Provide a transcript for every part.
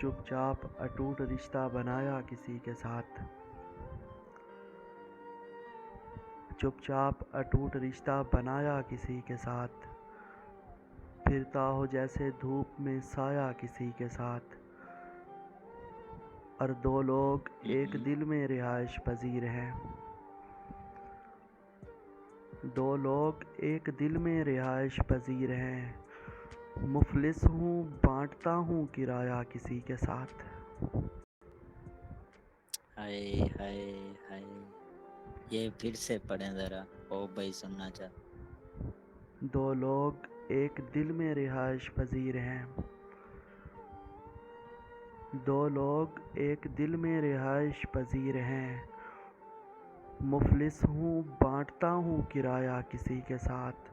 چپ چاپ اٹوٹ رشتہ بنایا کسی کے ساتھ، چپ چاپ اٹوٹ رشتہ بنایا کسی کے ساتھ، پھرتا ہو جیسے دھوپ میں سایہ کسی کے ساتھ، اور دو لوگ ایک دل میں رہائش پذیر ہیں، دو لوگ ایک دل میں رہائش پذیر ہیں، مفلس ہوں بانٹتا ہوں کرایہ کسی کے ساتھ۔ ہائے ہائے ہائے، یہ پھر سے پڑھیں ذرا، او بھائی سننا چاہ۔ دو لوگ ایک دل میں رہائش پذیر ہیں، دو لوگ ایک دل میں رہائش پذیر ہیں، مفلس ہوں بانٹتا ہوں کرایہ کسی کے ساتھ۔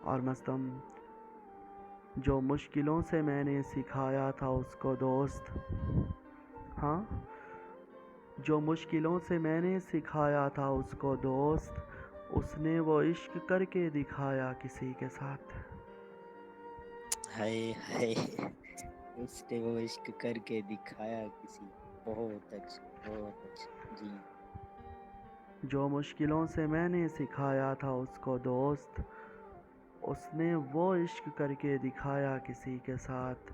اور مستم، جو مشکلوں سے میں نے سکھایا تھا اس کو دوست، ہاں جو مشکلوں سے میں نے سکھایا تھا اس کو دوست، اس نے وہ عشق کر کے دکھایا کسی کے ساتھ۔ ہائے ہائے، اس نے وہ عشق کر کے دکھایا کسی، بہت اچھا بہت اچھا جی۔ جو مشکلوں سے میں نے سکھایا تھا اس کو دوست، اس نے وہ عشق کر کے دکھایا کسی کے ساتھ،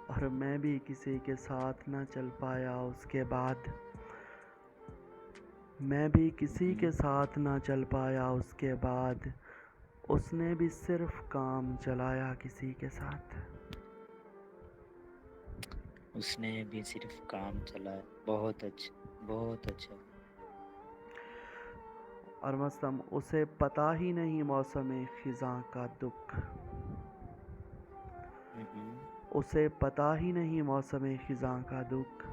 اور میں بھی کسی کے ساتھ نہ چل پایا اس کے بعد، میں بھی کسی کے ساتھ نہ چل پایا اس کے بعد، اس نے بھی صرف کام چلایا کسی کے ساتھ۔ اس نے بھی صرف کام چلایا، بہت اچھا بہت اچھا۔ اور مستم، اسے پتہ ہی نہیں موسم خزاں کا دکھ، اسے پتہ ہی نہیں موسم خزاں کا دکھ،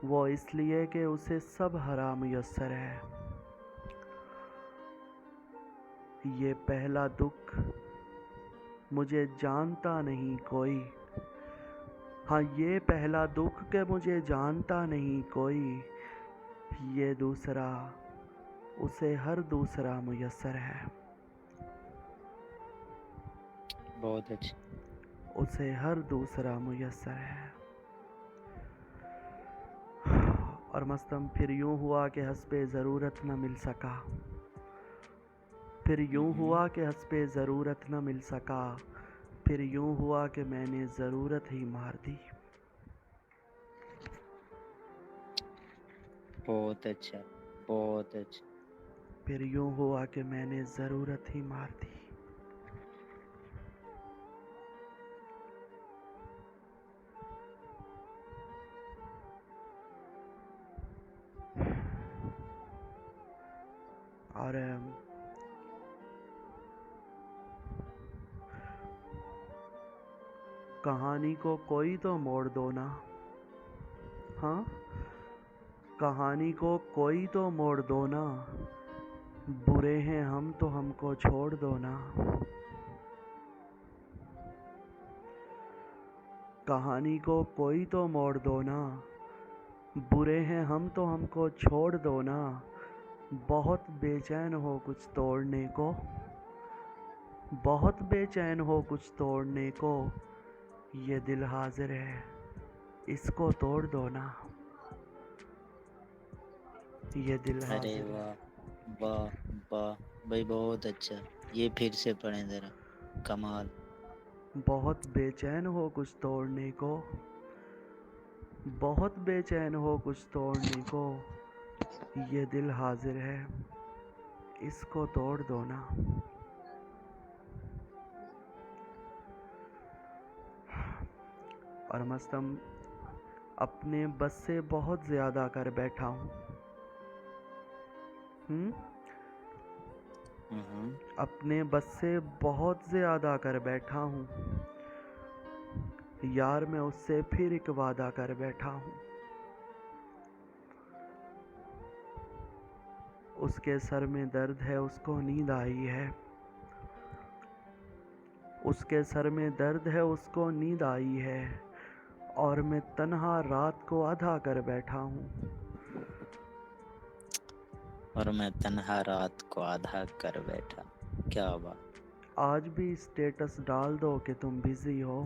وہ اس لیے کہ اسے سب ہرا میسر ہے۔ یہ پہلا دکھ مجھے جانتا نہیں کوئی، ہاں یہ پہلا دکھ کہ مجھے جانتا نہیں کوئی، یہ دوسرا اسے ہر دوسرا میسر ہے۔ بہت اچھا۔ اسے ہر دوسرا میسر ہے۔ اور مستم، پھر یوں ہوا کہ حسب ضرورت نہ مل سکا، پھر یوں ہوا کہ حسب ضرورت نہ مل سکا، پھر یوں ہوا کہ میں نے ضرورت ہی مار دی۔ بہت اچھا بہت اچھا۔ پھر یوں ہوا کہ میں نے ضرورت ہی مار دی۔ اور کہانی کو کوئی تو موڑ دو نا، ہاں کہانی کو کوئی تو موڑ دو نا، برے ہیں ہم تو ہم کو چھوڑ دو نا، کہانی کو کوئی تو موڑ دو نا، برے ہیں ہم تو ہم کو چھوڑ دو نا، بہت بے چین ہو کچھ توڑنے کو، بہت بے چین ہو کچھ توڑنے کو، یہ دل حاضر ہے اس کو توڑ دو نا، یہ دل ارے حاضر ہے۔ واہ واہ واہ بھائی، بہت اچھا، یہ پھر سے پڑھیں ذرا، کمال۔ بہت بے چین ہو کچھ توڑنے کو، بہت بے چین ہو کچھ توڑنے کو، یہ دل حاضر ہے اس کو توڑ دو نا۔ اور مستم، اپنے بس سے بہت زیادہ کر بیٹھا ہوں، اپنے بس سے بہت زیادہ کر بیٹھا ہوں، یار میں اس سے پھر ایک وعدہ کر بیٹھا ہوں، اس کے سر میں درد ہے اس کو نیند آئی ہے، اس کے سر میں درد ہے اس کو نیند آئی ہے، اور میں تنہا رات کو آدھا کر بیٹھا ہوں، اور میں تنہا رات کو آدھا کر بیٹھا، کیا بات۔ آج بھی اسٹیٹس ڈال دو کہ تم بزی ہو،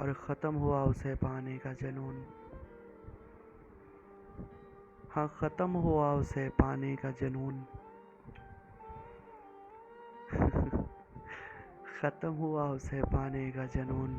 اور ختم ہوا اسے پانے کا جنون. ہاں ختم ہوا اسے پانے کا جنون. ختم ہوا اسے پانے کا جنون.